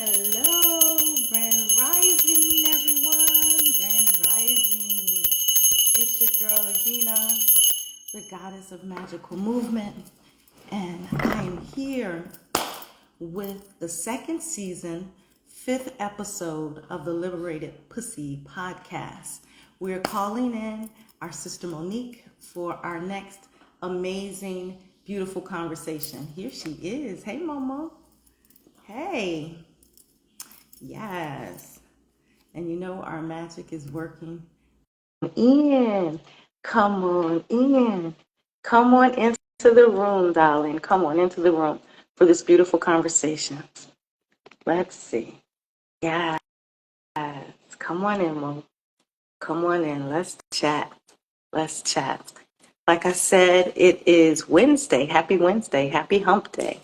Hello, Grand Rising, everyone. Grand Rising. It's your girl, Adina, the goddess of magical movement. And I am here with the second season, 5th episode of the Liberated P podcast. We're calling in our sister Monique for our next amazing, beautiful conversation. Here she is. Hey, Momo. Hey. Yes. And you know our magic is working. In. Come on in. Come on into the room, darling. Come on into the room for this beautiful conversation. Let's see. Yes. Come on in, Mo. Come on in. Let's chat. Let's chat. Like I said, it is Wednesday. Happy Wednesday. Happy hump day.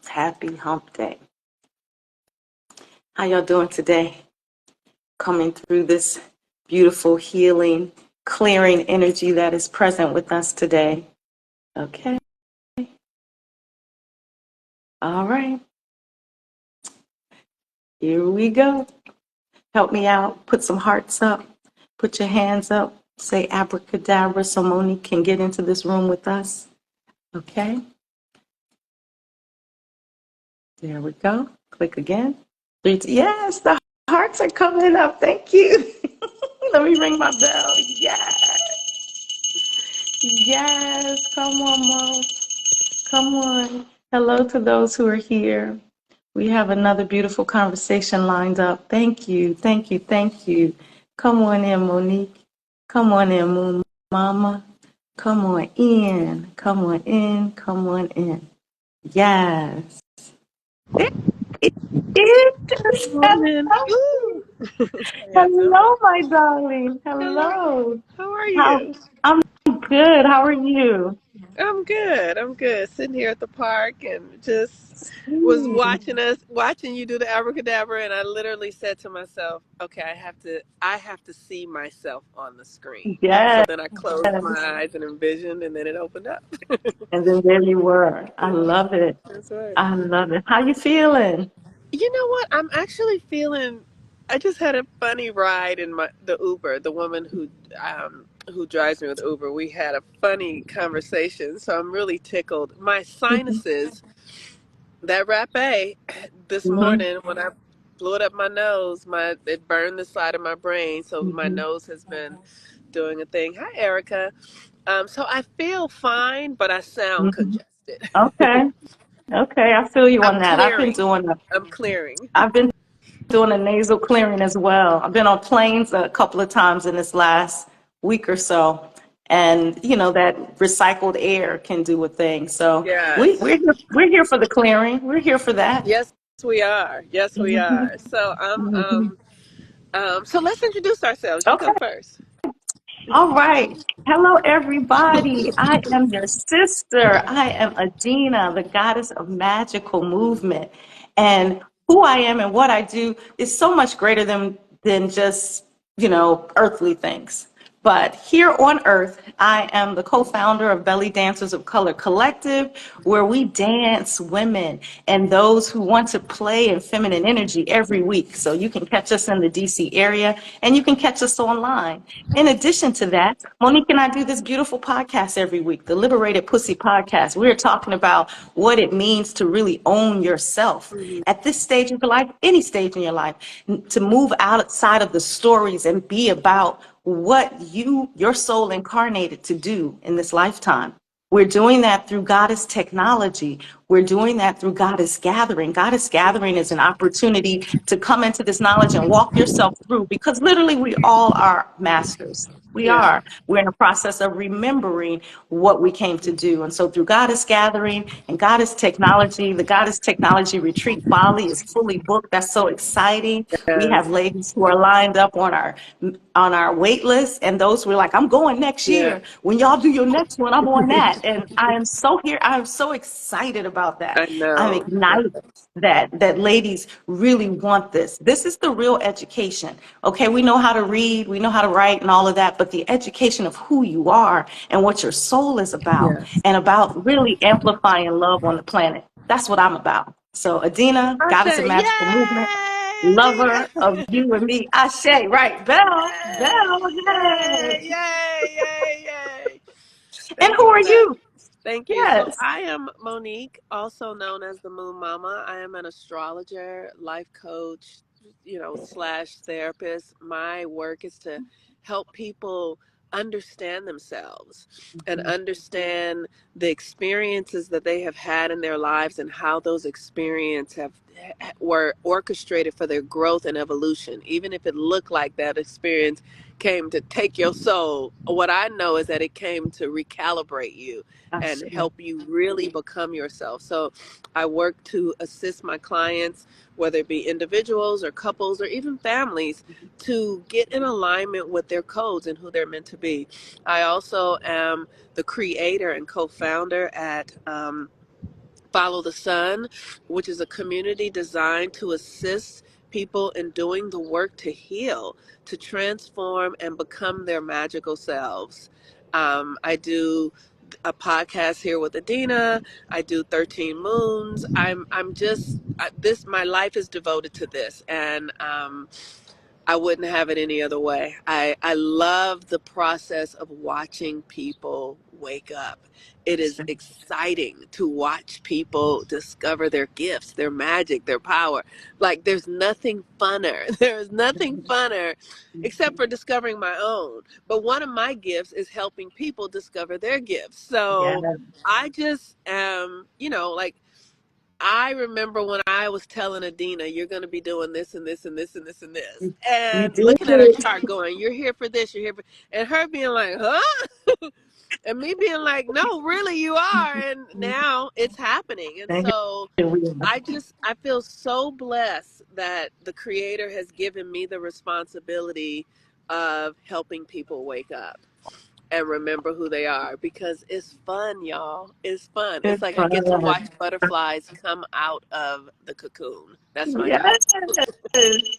Happy hump day. How y'all doing today? Coming through this beautiful healing, clearing energy that is present with us today. Okay. All right. Here we go. Help me out. Put some hearts up. Put your hands up. Say abracadabra so Monique can get into this room with us. Okay. There we go. Click again. Yes, the hearts are coming up. Thank you. Let me ring my bell. Yes. Yes. Come on, Mo. Come on. Hello to those who are here. We have another beautiful conversation lined up. Thank you. Thank you. Thank you. Come on in, Monique. Come on in, Moon Mama. Come on in. Come on in. Come on in. Yes. It is. Good morning. Hello, my darling. Hello. Hello. How are How? you? I'm good. How are you? I'm good. I'm good. Sitting here at the park and just was watching you do the abracadabra, and I literally said to myself, "Okay, I have to see myself on the screen." So Yes. then I closed my eyes and envisioned, and then it opened up. And then there you were. I love it. That's right. I love it. How you feeling? You know what? I'm actually feeling. I just had a funny ride in the Uber. The woman who drives me with Uber. We had a funny conversation, so I'm really tickled. My sinuses, that rapé this Mm-hmm. morning when I blew it up my nose, it burned the side of my brain. So my Mm-hmm. nose has been doing a thing. Hi, Erica. So I feel fine, but I sound Mm-hmm. congested. Okay. Okay. I feel you I'm on that. clearing. I'm clearing. I've been doing a nasal clearing as well. I've been on planes a couple of times in this last week or so. And you know that recycled air can do a thing. So Yes. we're here for the clearing. We're here for that. Yes, we are. Yes, we Mm-hmm. are. So Mm-hmm. so let's introduce ourselves. You Okay. go first. All right. Hello, everybody. I am your sister. I am Adina, the goddess of magical movement. And who I am and what I do is so much greater than just, earthly things. But here on Earth, I am the co-founder of Belly Dancers of Color Collective, where we dance women and those who want to play in feminine energy every week. So you can catch us in the DC area and you can catch us online. In addition to that, Monique and I do this beautiful podcast every week, the Liberated P podcast. We're talking about what it means to really own yourself Mhm. at this stage of your life, any stage in your life, to move outside of the stories and be about what your soul incarnated to do in this lifetime. We're doing that through Goddess Technology. We're doing that through Goddess Gathering. Goddess Gathering is an opportunity to come into this knowledge and walk yourself through, because literally we all are masters. We Yeah. are. We're in the process of remembering what we came to do. And so through Goddess Gathering and Goddess Technology, the Goddess Technology Retreat Bali is fully booked. That's so exciting. We have Yes. ladies who are lined up on our wait list, and those who are like, I'm going next Yeah. year. When y'all do your next one, I'm on that. And I am so here. I am so excited about that. I I'm know. ignited that ladies really want this. This is the real education. Okay, we know how to read, we know how to write and all of that, but the education of who you are and what your soul is about, Yes. and about really amplifying love on the planet. That's what I'm about. So Adina, I Goddess of say, Magical Movement, yay, lover of Adina! you and me. Ashe, right? Bell, Yay! Bell, Yay! hey. Yay! Yay! Yay! And Thank who you are for that. you? Thank you. So Yes. I am Monique, also known as the Moon Mama. I am an astrologer, life coach, slash therapist. My work is to help people understand themselves and understand the experiences that they have had in their lives and how those experiences were orchestrated for their growth and evolution. Even if it looked like that experience came to take your soul, what I know is that it came to recalibrate you and Ashe. help you really become yourself. So I work to assist my clients, whether it be individuals or couples or even families, to get in alignment with their codes and who they're meant to be. I also am the creator and co-founder at Follow the Sun, which is a community designed to assist people in doing the work to heal, to transform and become their magical selves. I do a podcast here with Adina. I do 13 Moons. I'm just this. My life is devoted to this, and I wouldn't have it any other way. I love the process of watching people wake up. It is exciting to watch people discover their gifts, their magic, their power. Like there's nothing funner. There's nothing funner except for discovering my own. But one of my gifts is helping people discover their gifts. Yeah. So I just like I remember when I was telling Adina, you're going to be doing this and this and this and this and this. You And did. looking at her chart going, you're here for this, you're here for, and her being like, huh? And me being like, no, really, you are. And now it's happening. And Thank so you. I feel so blessed that the Creator has given me the responsibility of helping people wake up and remember who they are, because it's fun, y'all. It's fun. It's It's like I fun. get to watch butterflies come out of the cocoon. That's my job. Yes.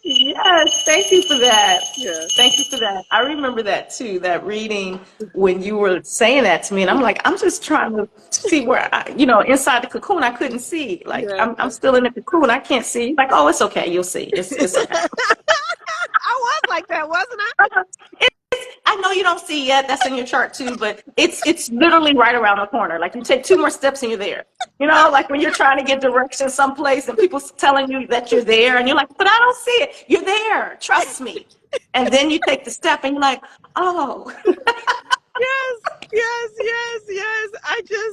Yes. Thank you for that. Yeah. Thank you for that. I remember that too, that reading when you were saying that to me. And I'm like, I'm just trying to see where inside the cocoon, I couldn't see. Like, Yeah. I'm still in the cocoon. I can't see. Like, oh, it's okay. You'll see. It's okay. I was like that, wasn't I? I know you don't see yet. That's in your chart too, but it's literally right around the corner. Like you take two more steps and you're there. Like when you're trying to get directions someplace and people's telling you that you're there, and you're like, but I don't see it. You're there. Trust me. And then you take the step and you're like, oh, Yes, yes, yes, yes.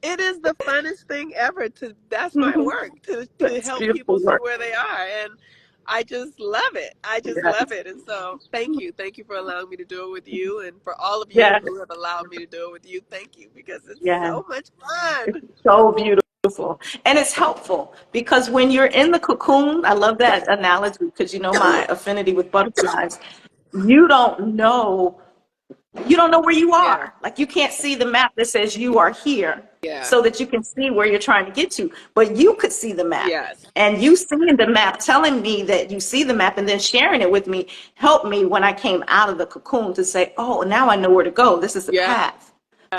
It is the funnest thing ever that's my work, to that's help beautiful people see work. where they are. And I just love it. I just love Yes. it. And so thank you. Thank you for allowing me to do it with you. And for all of you Yes. who have allowed me to do it with you, thank you, because it's Yes. so much fun. So beautiful. And it's helpful because when you're in the cocoon, I love that analogy because my affinity with butterflies, you don't know you don't know where you Yeah, are. Like you can't see the map that says you are here yeah, so that you can see where you're trying to get to. But you could see the map. yes, And you seeing the map, telling me that you see the map and then sharing it with me helped me when I came out of the cocoon to say, oh, now I know where to go. This is the yes, path.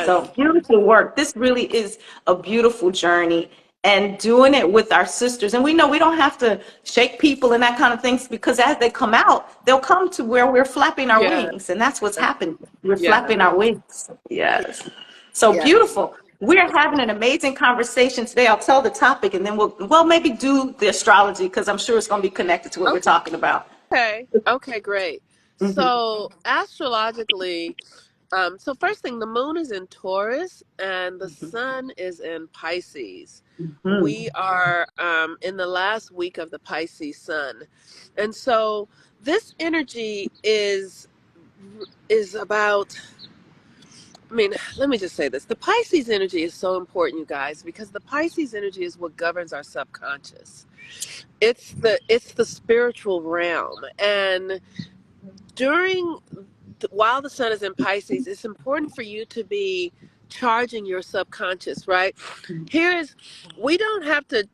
So beautiful work. This really is a beautiful journey and doing it with our sisters. And we know we don't have to shake people and that kind of things because as they come out, they'll come to where we're flapping our yes, wings. And that's what's happening. We're yes, flapping our wings. Yes. So yes. beautiful. We're having an amazing conversation today. I'll tell the topic and then we'll maybe do the astrology because I'm sure it's going to be connected to what we're talking about. Okay. Okay, great. Mhm. So astrologically, so first thing, the moon is in Taurus and the sun is in Pisces. Mhm. We are in the last week of the Pisces sun. And so this energy is about, I mean, let me just say this. The Pisces energy is so important, you guys, because the Pisces energy is what governs our subconscious. It's the spiritual realm. And during while the sun is in Pisces, it's important for you to be charging your subconscious, right? Here's we don't have to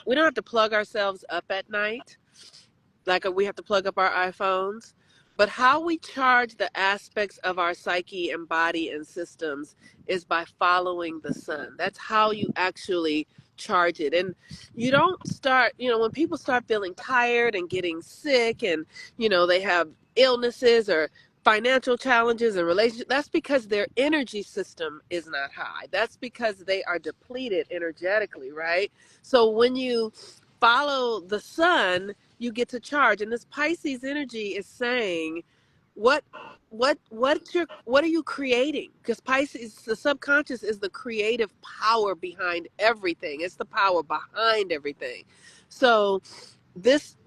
we don't have to plug ourselves up at night like we have to plug up our iPhones. But how we charge the aspects of our psyche and body and systems is by following the sun. That's how you actually charge it. And you don't start, when people start feeling tired and getting sick, and they have illnesses or financial challenges and relationships, that's because their energy system is not high. That's because they are depleted energetically, right? So when you follow the sun, you get to charge. And this Pisces energy is saying, what what are you creating? Because Pisces, the subconscious, is the creative power behind everything. It's the power behind everything. So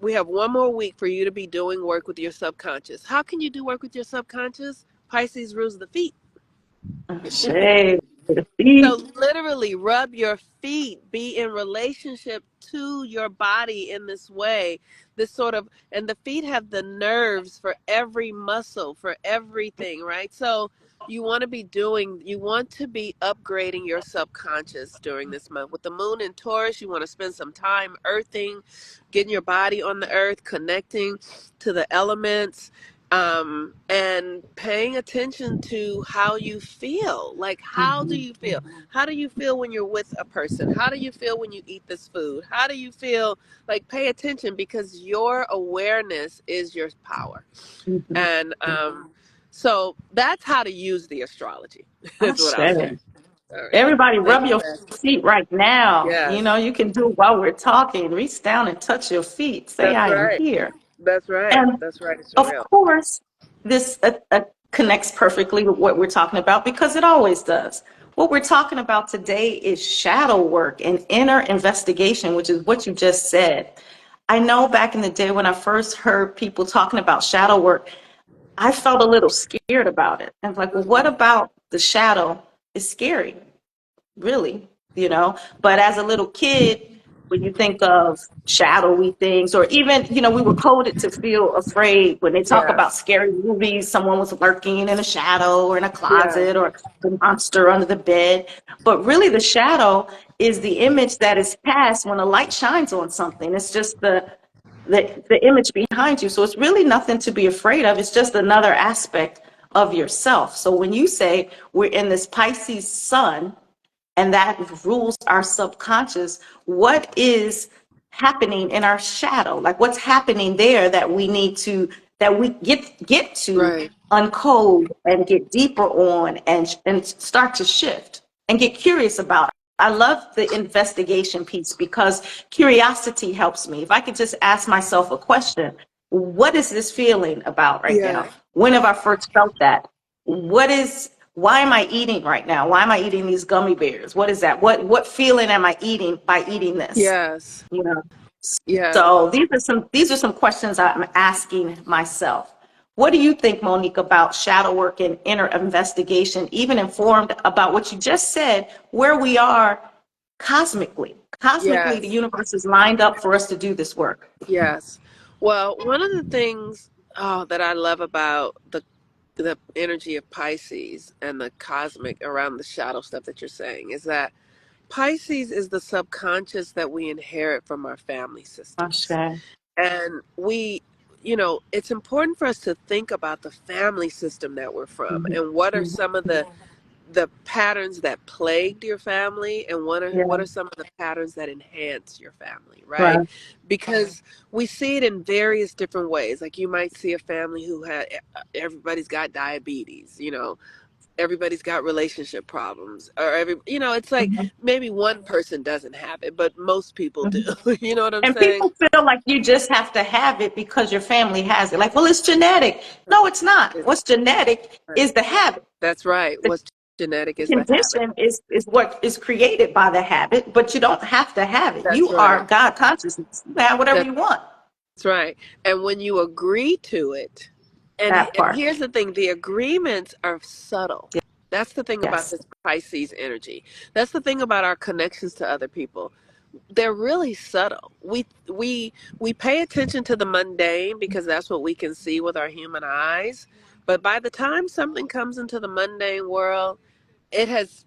we have one more week for you to be doing work with your subconscious. How can you do work with your subconscious? Pisces rules the feet. Shade, the So feet. literally rub your feet, be in relationship to your body in this way. This sort of, and the feet have the nerves for every muscle, for everything, right? So you want to be upgrading your subconscious during this month. With the moon in Taurus, you want to spend some time earthing, getting your body on the earth, connecting to the elements, and paying attention to how you feel. Like, how do Mhm. you feel? How do you feel when you're with a person? How do you feel when you eat this food? How do you feel? Like, pay attention, because your awareness is your power. Mhm. And so that's how to use the astrology, I is what I'll say. share. All right. Everybody Thank rub you, your man. feet right now. You know, Yes, you can do it while we're talking. Reach down and touch your feet. Say, that's I am right. here. That's right. And That's right. It's of real. course, this connects perfectly with what we're talking about because it always does. What we're talking about today is shadow work and inner investigation, which is what you just said. I know back in the day when I first heard people talking about shadow work, I felt a little scared about it. I was like, well, what about the shadow is scary? Really, you know. But as a little kid, when you think of shadowy things, or even, you know, we were coded to feel afraid when they talk about Yes. scary movies, someone was lurking in a shadow or in a Yeah. closet or the monster under the bed. But really, the shadow is the image that is cast when a light shines on something. It's just the image behind you. So it's really nothing to be afraid of. It's just another aspect of yourself. So when you say we're in this Pisces sun, and that rules our subconscious, what is happening in our shadow? Like, what's happening there that we need to, that we get to Right. uncode and get deeper on, and start to shift and get curious about? I love the investigation piece because curiosity helps me. If I could just ask myself a question, what is this feeling about right Yeah. now? When have I first felt that? Why am I eating right now? Why am I eating these gummy bears? What is that? What feeling am I eating by eating this? Yes. You know. Yes. So these are some questions I'm asking myself. What do you think, Monique, about shadow work and inner investigation, even informed about what you just said, where we are cosmically? Cosmically, the Yes. universe is lined up for us to do this work. Yes. Well, one of the things that I love about the energy of Pisces and the cosmic around the shadow stuff that you're saying is that Pisces is the subconscious that we inherit from our family systems. Ashe. And it's important for us to think about the family system that we're from, Mhm. and what are Mhm. some of the patterns that plagued your family, and what Yeah. are some of the patterns that enhance your family, right? Right. Because we see it in various different ways. Like, you might see a family who had everybody's got diabetes, everybody's got relationship problems, or it's like Mhm. maybe one person doesn't have it, but most people do. Mhm. You know what I'm And saying? people feel like you just have to have it because your family has it. Like, well, it's genetic. No, it's not. It's, What's genetic right. is the habit. That's right. The What's genetic is the habit. condition is what is created by the habit, but you don't have to have it. That's You are right. God consciousness. You can have whatever That's you want. right. And when you agree to it, and That part. here's the thing, the agreements are subtle. That's the thing about Yes. this Pisces energy. That's the thing about our connections to other people. They're really subtle. We pay attention to the mundane because that's what we can see with our human eyes. But by the time something comes into the mundane world, it has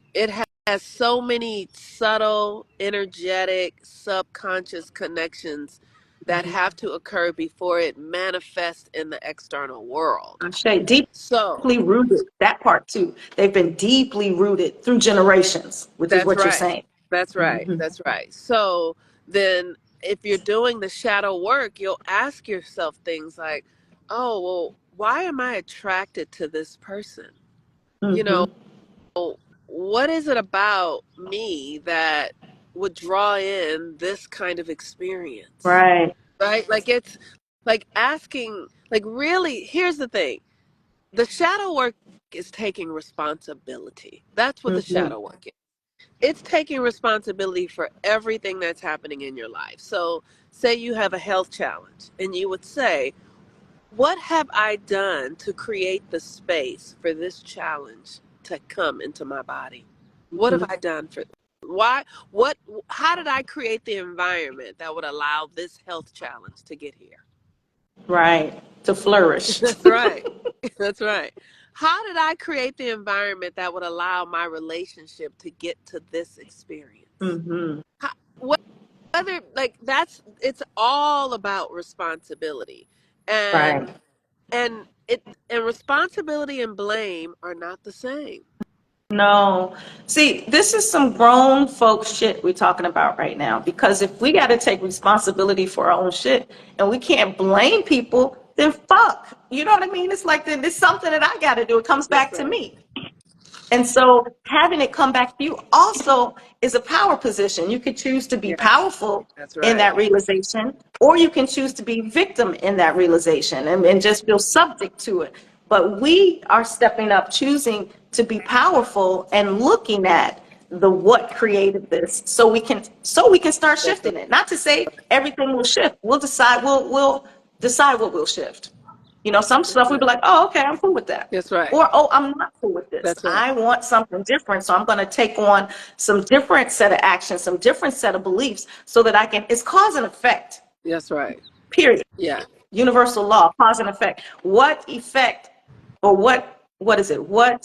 so many subtle, energetic, subconscious connections that Mhm. have to occur before it manifests in the external world. Ashe, So deeply rooted. That part too. They've been deeply rooted through generations, which is that's what you're right. saying. That's right. Mhm. That's right. So then if you're doing the shadow work, you'll ask yourself things like, oh, well, why am I attracted to this person? You know, Mhm. what is it about me that would draw in this kind of experience? Right. Right? Like it's like asking, like really, here's the thing. The shadow work is taking responsibility. That's what the Mhm. shadow work is. It's taking responsibility for everything that's happening in your life. So, say you have a health challenge, and you would say, what have I done to create the space for this challenge to come into my body? What have Mhm. I done for why what how did I create the environment that would allow this health challenge to get here? Right. To flourish. That's right. That's right. How did I create the environment that would allow my relationship to get to this experience? Mhm. How, whether like that's it's all about responsibility. Right. And it and responsibility and blame are not the same. No. See, this is some grown folk shit we're talking about right now. Because if we got to take responsibility for our own shit and we can't blame people, then fuck. You know what I mean? It's like there's something that I got to do. It comes That's back to right. me. And so having it come back to you also is a power position. You could choose to be Yes. powerful That's in right. that realization, or you can choose to be victim in that realization and just feel subject to it. But we are stepping up, choosing to be powerful and looking at the what created this so we can start That's right. shifting it. Not to say everything will shift. We'll decide what will shift. Some That's stuff we'd right. be like, oh, okay, I'm cool with that. That's right. Or, oh, I'm not cool with this. That's right. I want something different. So I'm going to take on some different set of actions, some different set of beliefs so that it's cause and effect, That's right. period. Yeah. Universal law, cause and effect. What effect or what is it? What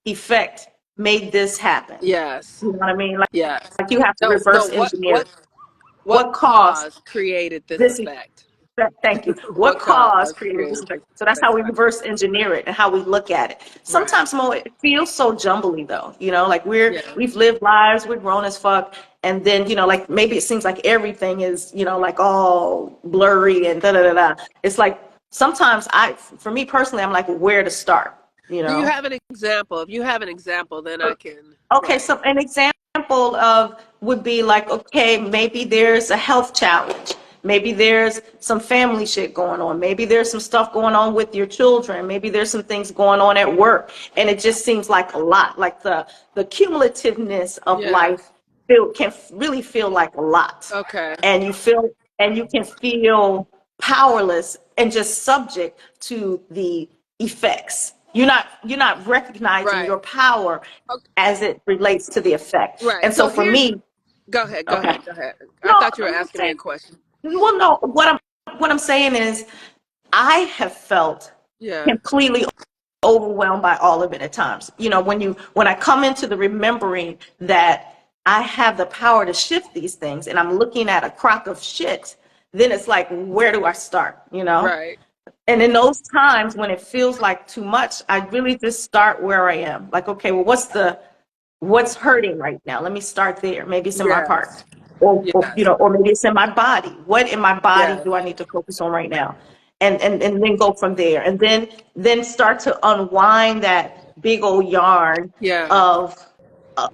effect made this happen? Yes. You know what I mean? Like Yes. you have to No, no, reverse engineer it. what What caused cause created this this effect? Thank you. What What cause cause created this created effect? this So that's how effect? we Right. reverse engineer it and how we look at it. Right. Sometimes, Mo, it feels so jumbly though. Like Yeah. we've lived lives, we're grown as fuck, and then like maybe it seems like everything is like all blurry and da da da da. It's like sometimes for me personally, I'm like, where to start? You Do you know. have an example? If you have an example, then I can. Okay, Right. so an example of would be like, okay, maybe there's a health challenge. Maybe there's some family shit going on. Maybe there's some stuff going on with your children. Maybe there's some things going on at work. And it just seems like a lot, like the cumulativeness of Yeah. life can really feel like a lot. Okay. And you can feel powerless and just subject to the effects. You're not recognizing Right. your power Okay. as it relates to the effect. Right. And so So for here's. me, Go ahead. Go okay. ahead. Go ahead. I No, thought you were I'm asking me a saying, question. well, no, what I'm saying is I have felt Yeah. completely overwhelmed by all of it at times. When I come into the remembering that I have the power to shift these things and I'm looking at a crock of shit, then it's like, where do I start? Right. And in those times when it feels like too much, I really just start where I am. Like, okay, well, what's hurting right now? Let me start there. Maybe it's in my heart. Yes. Or Yes. or maybe it's in my body. What in my body Yes. do I need to focus on right now? And then go from there. And then start to unwind that big old yarn Yeah. of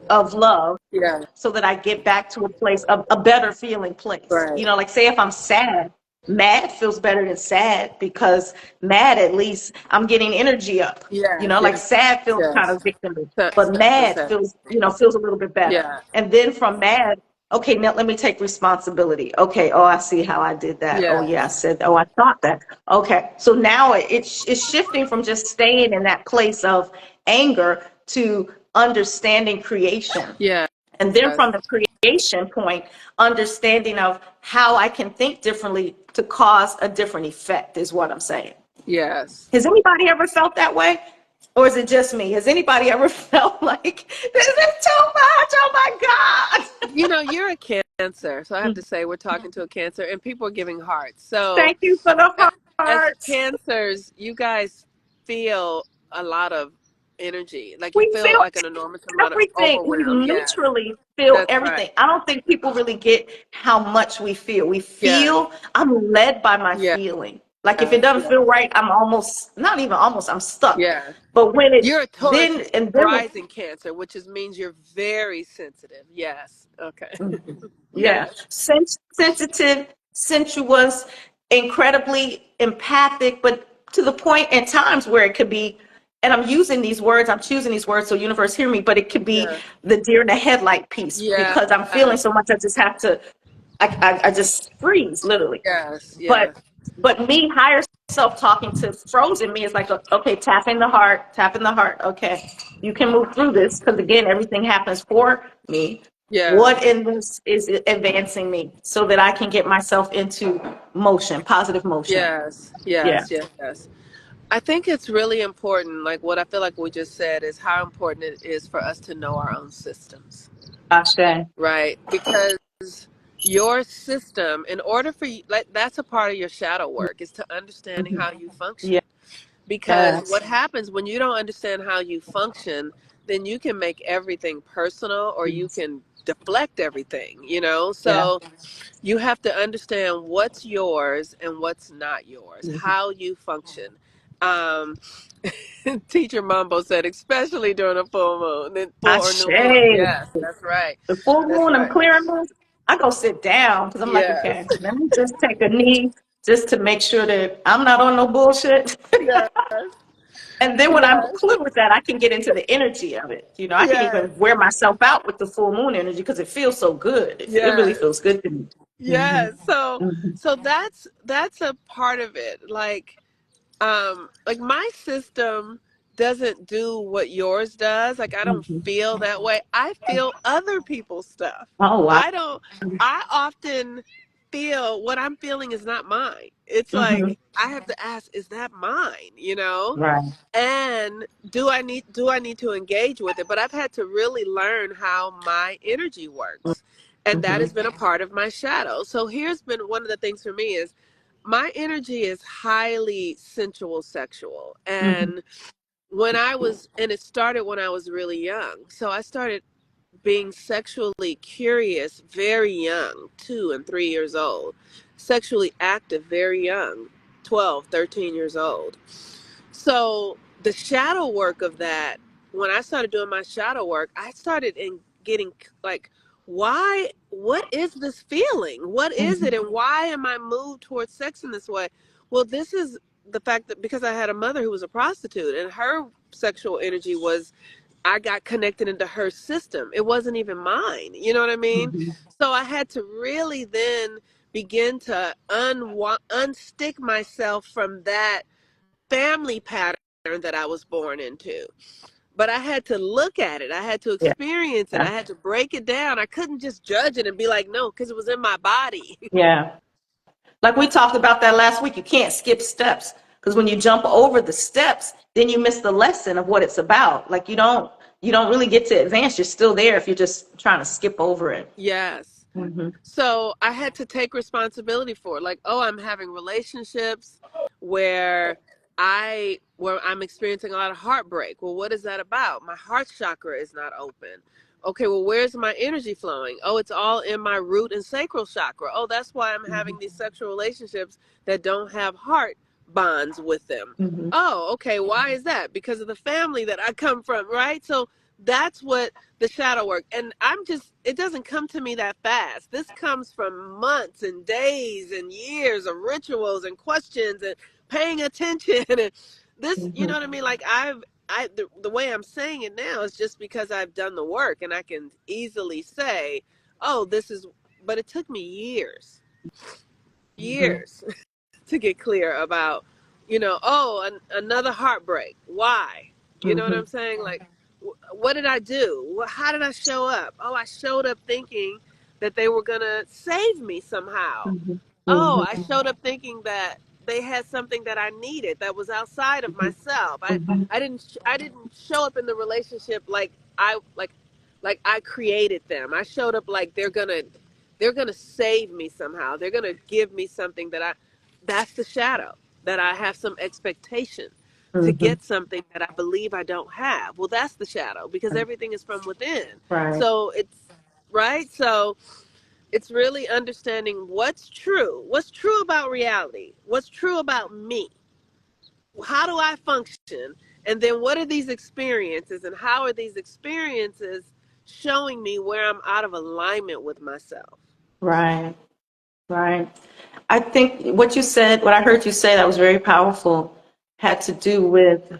of love Yeah. so that I get back to a place of a better feeling place. Right. Like say if I'm sad, mad feels better than sad because mad at least I'm getting energy up. Yes. Like Yes. sad feels kind Yes. of victim, but Sad feels mad sad. feels a little bit better. Yeah. And then from mad, okay, now let me take responsibility. Okay, oh, I see how I did that. Oh yeah, I Yes. said, oh, I thought that. Okay, so now it's shifting from just staying in that place of anger to understanding creation. Yes. And then from the creation point, understanding of how I can think differently to cause a different effect is what I'm saying. Yes. Has anybody ever felt that way? Or is it just me? Has anybody ever felt like this is too much? Oh my You're a Cancer, so I have God. to say we're talking to a Cancer, and people are giving hearts. So, Thank you for the as hearts. Cancers, you guys feel a lot of energy. Like you We feel feel like an enormous amount of everything. We overwhelm. Yes, literally feel that's right. everything. I don't think people really get how much we feel. We Yes, feel, I'm led by my yes, feeling. Like if it yes, doesn't yes, feel right, I'm almost, not even almost, I'm stuck. yes. But when it, You're a Taurus then rising Cancer, which means you're very sensitive. Yes. Okay. Mhm. Yeah, Yes. sensitive, sensuous, incredibly empathic, but to the point at times where it could be, and I'm using these words, I'm choosing these words so universe hear me, but it could be Yeah. the deer in the headlight piece Yes. because I'm feeling so much, I just have to, I just freeze literally. Yes. But Yes. me, higher self talking to frozen me is like, okay, tap in the heart, tap in the heart. Okay, you can move through this because again, everything happens for me. What Yes. in this is advancing me so that I can get myself into motion, positive motion? Yes. Yeah. Yes. Yes. Yes. I think it's really important. Like what I feel like we just said is how important it is for us to know our own systems, Ashe. right? Because your system, in order for you, like that's a part of your shadow work, is to understanding Mhm. how you function. Because Yes. what happens when you don't understand how you function, then you can make everything personal or you Yes. can deflect everything, you know? Yeah. So you have to understand what's yours and what's not yours, Mhm. how you function. Um, Teacher Mambo said, especially during a full moon, then full or new moon. Ashe. Yes, that's right. The full That's moon, I'm right. clearing moons. I go sit down because I'm like, Yes. okay, let me just take a knee just to make sure that I'm not on no bullshit. Yes. And then when I'm Yes. clear with that, I can get into the energy of it. You know, I can Yes. even wear myself out with the full moon energy because it feels so good. It really Yes. feels good to me. Hmm. Yes. So Hmm. so that's a part of it. Like my system doesn't do what yours does. Like I don't Hmm. feel that way. I feel other people's stuff. Oh, wow. I don't I often feel what I'm feeling is not mine. It's Hmm. like I have to ask, is that mine? You know? Right. And do I need to engage with it? But I've had to really learn how my energy works. And that has Hmm. been a part of my shadow. So here's been one of the things for me is my energy is highly sensual sexual. Hmm. And it started when I was really young. So I started being sexually curious very young, 2 and 3 years old, sexually active very young, 12, 13 years old. So the shadow work of that, when I started doing my shadow work, I started in getting like, what is this feeling? What is it? Hmm. And why am I moved towards sex in this way? Well, this is the fact that because I had a mother who was a prostitute and her sexual energy was, I got connected into her system. It wasn't even mine. You know what I mean? Hmm. So I had to really then begin to unstick myself from that family pattern that I was born into. But I had to look at it. I had to Yeah. experience it. I had to break it down. I couldn't just judge it and be like, no, because it was in my body. Yeah. Like we talked about that last week, you can't skip steps because when you jump over the steps, then you miss the lesson of what it's about. Like you don't really get to advance. You're still there if you're just trying to skip over it. Yes. Hmm. So I had to take responsibility for it. Like, oh, I'm having relationships where where I'm experiencing a lot of heartbreak. Well, what is that about? My heart chakra is not open. Okay, well, where's my energy flowing? Oh, it's all in my root and sacral chakra. Oh, that's why I'm having these sexual relationships that don't have heart bonds with them. Hmm. Oh, okay, why is that? Because of the family that I come from, right? So that's what the shadow work. And it doesn't come to me that fast. This comes from months and days and years of rituals and questions and paying attention. And this, you know Hmm. what I mean? Like the way I'm saying it now is just because I've done the work and I can easily say, oh, but it took me Hmm. years to get clear about, another heartbreak. Why? You know what Hmm. I'm saying? Like, what did I do? How did I show up? Oh, I showed up thinking that they were going to save me somehow. Hmm. Oh, I Hmm. showed up thinking that they had something that I needed that was outside of myself. Hmm. I didn't show up in the relationship like I created them. I showed up like they're gonna save me somehow. They're gonna give me something that's the shadow that I have some expectation. to Mm-hmm. get something that I believe I don't have. Well, that's the shadow, because everything is from within. Right. So it's right. So it's really understanding what's true about reality, what's true about me, how do I function, and then what are these experiences, and how are these experiences showing me where I'm out of alignment with myself. Right. Right. I think what you said, what I heard you say that was very powerful, had to do with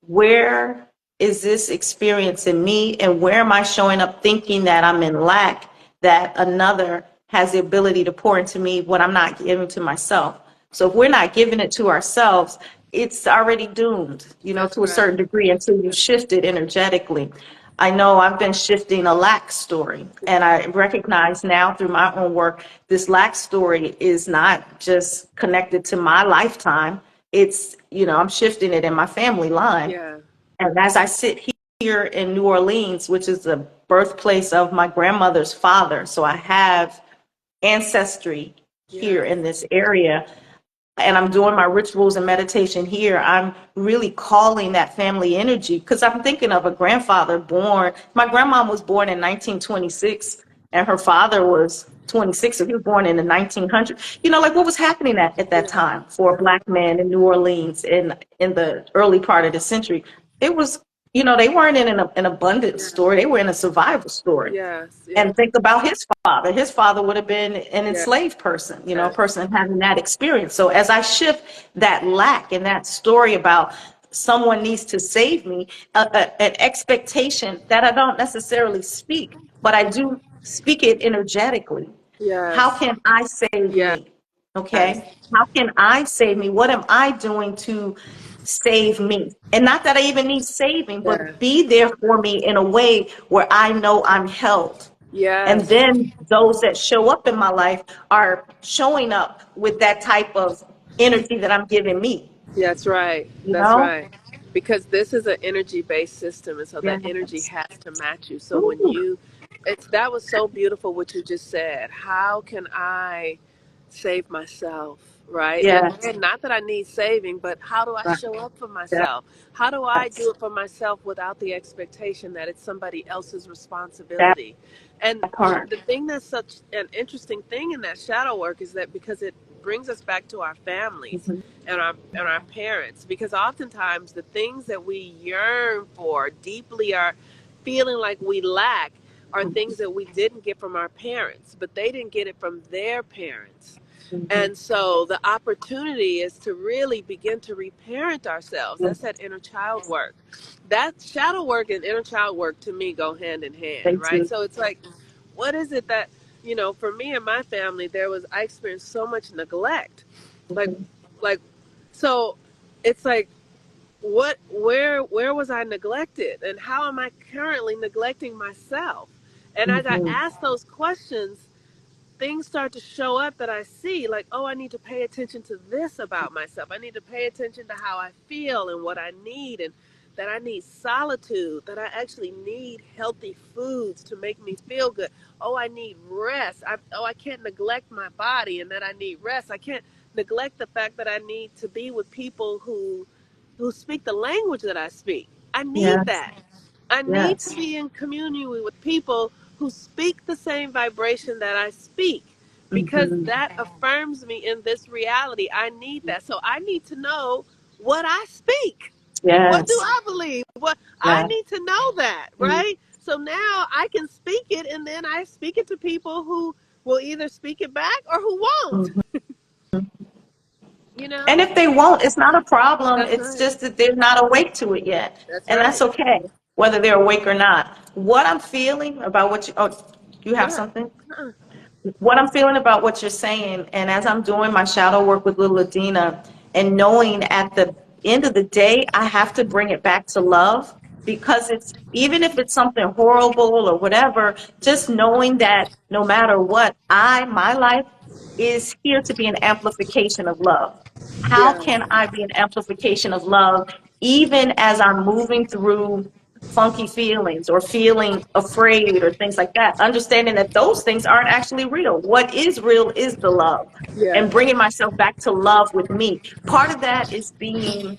where is this experience in me and where am I showing up thinking that I'm in lack, that another has the ability to pour into me what I'm not giving to myself. So if we're not giving it to ourselves, it's already doomed, That's to a right. certain degree until you shift it energetically. I know I've been shifting a lack story, and I recognize now through my own work, this lack story is not just connected to my lifetime. It's, I'm shifting it in my family line. Yeah. And as I sit here in New Orleans, which is the birthplace of my grandmother's father, so I have ancestry here Yes. in this area, and I'm doing my rituals and meditation here, I'm really calling that family energy because I'm thinking of a grandfather born. My grandma was born in 1926, and her father was 26, so he was born in the 1900s. Like what was happening at that Yeah. time for a black man in New Orleans in the early part of the century? It was, they weren't in an abundance Yeah. story; they were in a survival story. Yes. Yes. And think about his father. His father would have been an Yes. enslaved person, a Yes. person having that experience. So as I shift that lack and that story about someone needs to save me, an expectation that I don't necessarily speak, but I do speak it energetically. How Yes. can I save Yes. me? Okay. How can I save me? What am I doing to save me? And not that I even need saving, Yeah. but be there for me in a way where I know I'm held. And Yes. then those that show up in my life are showing up with that type of energy that I'm giving me, That's right. you That's know? right. Because this is an energy based system, and so that energy Yes. has to match you. So when Ooh, you, it's that was so beautiful what you just said. How can I save myself? Right. yes. And not that I need saving, but how do I Right. show up for myself? How do I do Yes. it for myself without the expectation that it's somebody else's That responsibility? And part. the thing that's such an interesting thing in that shadow work is that because it brings us back to our families Mhm. and our parents, because oftentimes the things that we yearn for deeply are feeling like we lack are things that we didn't get from our parents, but they didn't get it from their parents. Mhm. And so the opportunity is to really begin to reparent ourselves. Mhm. That's that inner child work. That shadow work and inner child work to me go hand in hand, They right? do. So it's like, what is it that, for me and my family, I experienced so much neglect. Like, Mhm. like, so it's like, where was I neglected, and how am I currently neglecting myself? And as I Mhm. ask those questions, things start to show up that I see, like, oh, I need to pay attention to this about myself. I need to pay attention to how I feel and what I need, and that I need solitude, that I actually need healthy foods to make me feel good. Oh, I need rest. I can't neglect my body and that I need rest. I can't neglect the fact that I need to be with people who speak the language that I speak. I need Yes. that. I need to Yes. be in community with people who speak the same vibration that I speak, because Mhm. that affirms me in this reality. I need that. So I need to know what I speak. What do Yes. I believe? What I Yes. need to know that, Mhm. right? So now I can speak it, and then I speak it to people who will either speak it back or who won't, Mhm. you And know? if they won't, it's not a problem. That's It's right. just that they're not awake to it yet. That's And that's right. okay, whether they're awake or not. What I'm feeling about you have Yeah. something? Uh-uh. What I'm feeling about what you're saying, and as I'm doing my shadow work with little Adina, and knowing at the end of the day, I have to bring it back to love because it's even if it's something horrible or whatever, just knowing that no matter what, my life is here to be an amplification of love. How Yeah. can I be an amplification of love even as I'm moving through funky feelings or feeling afraid or things like that, understanding that those things aren't actually real. What is real is the love, and Yes. bringing myself back to love with me. Part of that is being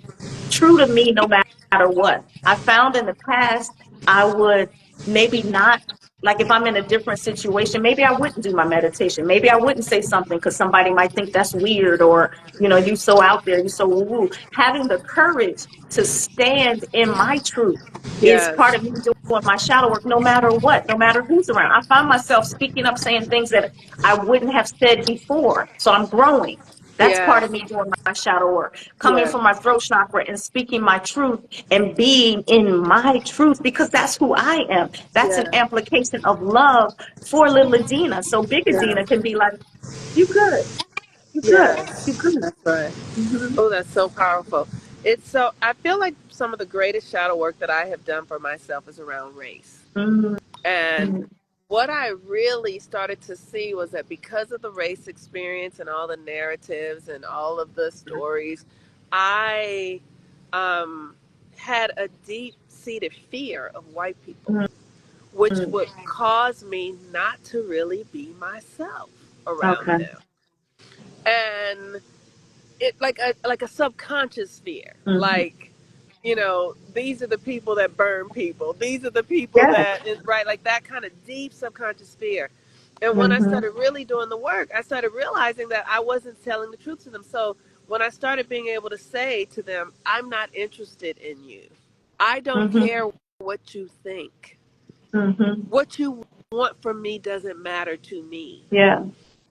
true to me no matter what. I found in the past, I would maybe not, like if I'm in a different situation, maybe I wouldn't do my meditation. Maybe I wouldn't say something because somebody might think that's weird, or, you know, you so out there, you so woo woo. Having the courage to stand in my truth is part Yes. of me doing my shadow work no matter what, no matter who's around. I find myself speaking up, saying things that I wouldn't have said before. So I'm growing. That's part Yes. of me doing my shadow work, coming Yes. from my throat chakra and speaking my truth and being in my truth, because that's who I am. That's an Yes. application of love for little Adina. So big Yeah. Adina can be like, you good, you good, Yes. you good. That's right. Mm-hmm. Oh, that's so powerful. It's so, I feel like some of the greatest shadow work that I have done for myself is around race. And Mm-hmm. what I really started to see was that because of the race experience and all the narratives and all of the stories, I um, had a deep seated fear of white people, which Mm-hmm. would cause me not to really be myself around Okay. them. And it like a subconscious fear, Mm-hmm. like, these are the people that burn people, these are the people Yes. that is right, like that kind of deep subconscious fear. And when I Mm-hmm. started really doing the work, I started realizing that I wasn't telling the truth to them. So when I started being able to say to them, I'm not interested in you, I don't Mm-hmm. care what you think, Mm-hmm. what you want from me doesn't matter to me, Yeah.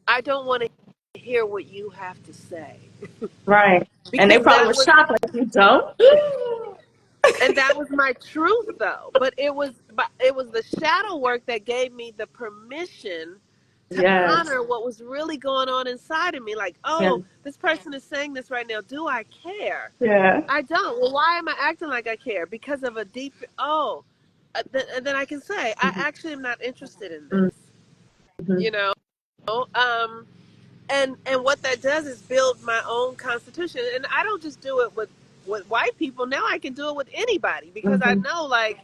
I don't want to hear what you have to say, Right. And they because probably that were was, shocked, like, you don't? and that was my truth though. But it was the shadow work that gave me the permission to Yes. honor what was really going on inside of me. Like, Yeah. oh, this person is saying this right now, do I care? Yeah. I don't. Well, why am I acting like I care? Because of a deep, and then I can say I actually am not interested in this, Mm-hmm. you know um and what that does is build my own constitution. And I don't just do it with white people. Now I can do it with anybody, because I Mm-hmm. know, like,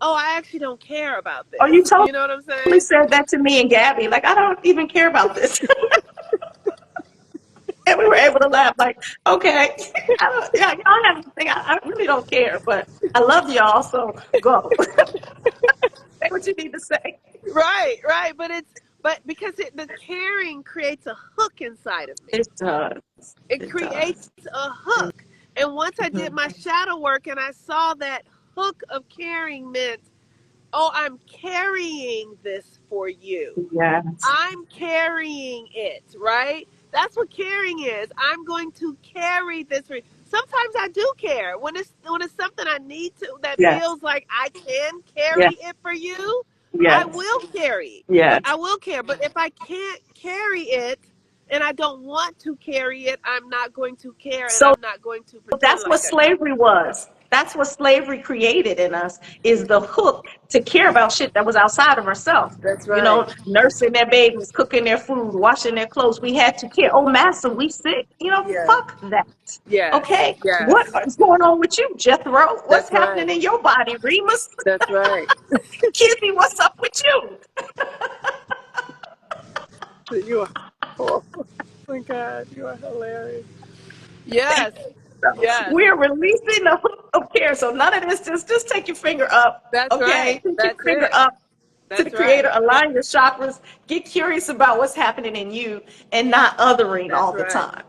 oh, I actually don't care about Oh, you this. totally You know what I'm saying? said that to me and Gabby. Like, I don't even care about this. And we were able to laugh, like, okay. I don't, yeah, y'all have anything. I really don't care, but I love y'all, so go. Say what you need to say. Right, right. But because the caring creates a hook inside of me. It does. It It creates does. a hook. And once I did my Mm-hmm. shadow work and I saw that hook of caring meant, oh, I'm carrying this for you. Yes. I'm carrying it, right? That's what caring is. I'm going to carry this for you. Sometimes I do care when it's something I need to, that Yes. feels like I can carry Yes. it for you. I Yes. will carry. Yes. I will care. But if I can't carry it and I don't want to carry it, I'm not going to care, and So I'm not going to pretend that's what like I care. slavery was. That's what slavery created in us, is the hook to care about shit that was outside of ourselves. That's You right. know, nursing their babies, cooking their food, washing their clothes. We had to care. Oh, master, we sick. You know, Yeah. fuck that. Yes. Okay? What Yes. is going on with you, Jethro? What's That's happening right. in your body, Remus? That's right. Kizzy, what's up with you? You are. Oh my God, you are hilarious. Yes, So yes, we're releasing the hook of care. So none of this, just take your finger up. that's Okay? right. Take your That's finger it. up to the That's creator, right. align your chakras, get curious about what's happening in you and not othering That's all the right. time.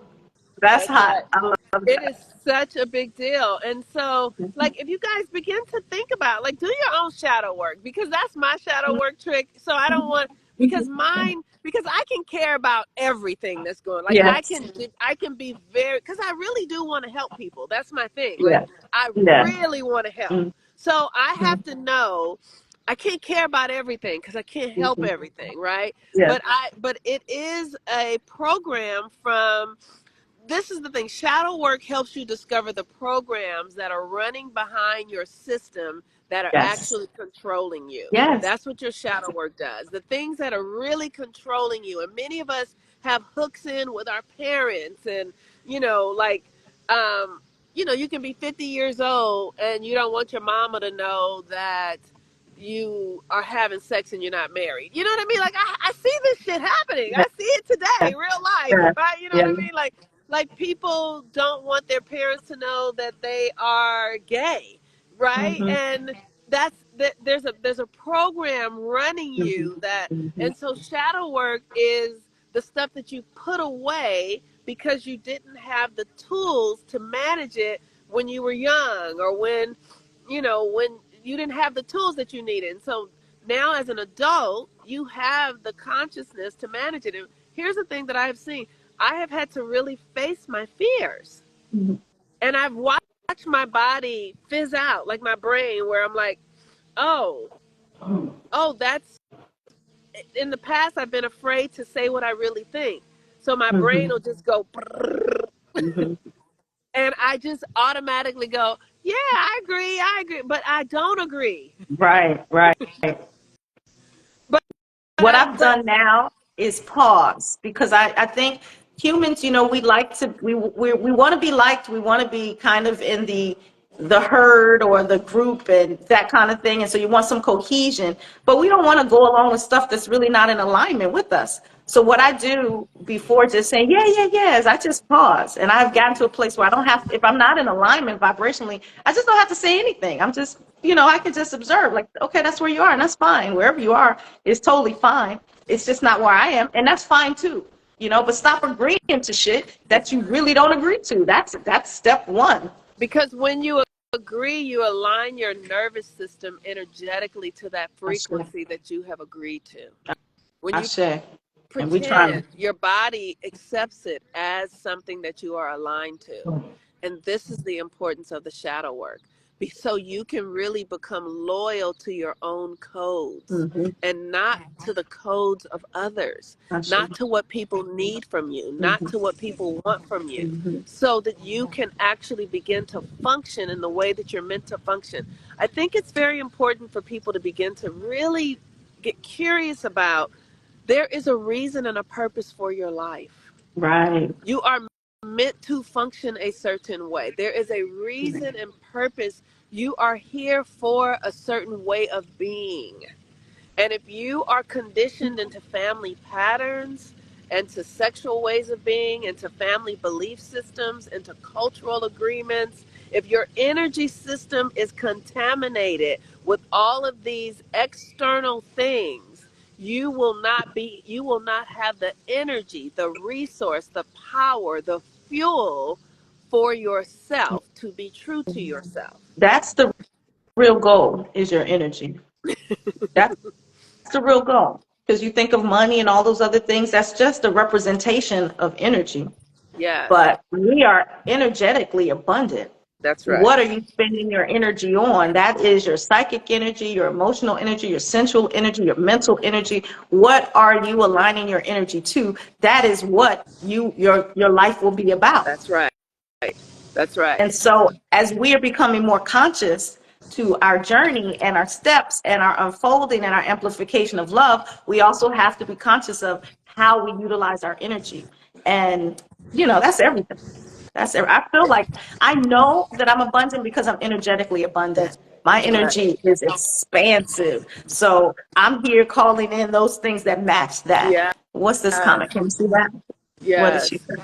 That's That's right. hot. I love It is such a big deal. And so, that. like, if you guys begin to think about, like, do your own shadow work, because that's my shadow work trick. So I don't want, because I can care about everything that's going, like, Yes. I can be very, because I really do want to help people. That's my thing. Like, Yeah. I Yeah. really want to help. Mm-hmm. So I have to know I can't care about everything because I can't help Mm-hmm. everything, right? Yeah. But it is a program from, this is the thing, shadow work helps you discover the programs that are running behind your system that are Yes. actually controlling you. Yes. That's what your shadow work does, the things that are really controlling you. And many of us have hooks in with our parents, and, like, um you know, you can be 50 years old and you don't want your mama to know that you are having sex and you're not married. You know what I mean? Like I see this shit happening. I see it today, real life. Yeah. If I, you know what I mean? Like people don't want their parents to know that they are gay, right? Mhm. And there's a program running Mhm. you that, Mhm. and so shadow work is the stuff that you put away because you didn't have the tools to manage it when you were young, or when, you know, when you didn't have the tools that you needed. And so now as an adult, you have the consciousness to manage it. And here's the thing that I have seen. I have had to really face my fears. Mhm. And I've watched my body fizz out, like my brain, where I'm like, oh, that's, in the past I've been afraid to say what I really think. So my brain Mhm. will just go, Mhm. and I just automatically go, yeah, I agree, but I don't agree. Right, right. But What I've but done now is pause, because I think humans, we like to, we want to be liked. We want to be kind of in the herd or the group and that kind of thing. And so you want some cohesion, but we don't want to go along with stuff that's really not in alignment with us. So what I do before just saying, yeah, yeah, yeah, is I just pause. And I've gotten to a place where I don't have, if I'm not in alignment vibrationally, I just don't have to say anything. I'm just, I can just observe, like, okay, that's where you are, and that's fine. Wherever you are is totally fine. It's just not where I am, and that's fine too. But stop agreeing to shit that you really don't agree to. That's step one. because when you agree, you align your nervous system energetically to that Ashe, frequency that you have agreed to. When you Ashe. And we trying. pretend, your body accepts it as something that you are aligned to. And this is the importance of the shadow work. So you can really become loyal to your own codes Mm-hmm. and not to the codes of others, Ashe. not to what people need from you, not Mm-hmm. to what people want from you, Mm-hmm. so that you can actually begin to function in the way that you're meant to function. I think it's very important for people to begin to really get curious about, there is a reason and a purpose for your life. Right. You are meant to function a certain way. There is a reason and purpose. You are here for a certain way of being. And if you are conditioned into family patterns, and to sexual ways of being, and to family belief systems, and to cultural agreements, if your energy system is contaminated with all of these external things, you will not have the energy, the resource, the power, the fuel for yourself to be true to yourself. That's the real goal, is your energy. That's the real goal. Because you think of money and all those other things, that's just a representation of energy. Yes, But we are energetically abundant. that's right. What are you spending your energy on? That is your psychic energy, your emotional energy, your sensual energy, your mental energy. What are you aligning your energy to? That is what your life will be about. That's right. That's right. And so as we are becoming more conscious to our journey and our steps and our unfolding and our amplification of love, we also have to be conscious of how we utilize our energy. And that's everything. I feel like I know that I'm abundant because I'm energetically abundant. My Right. energy is expansive. So I'm here calling in those things that match that. Yes. What's this comment? Can you see that? What did she Yes. say?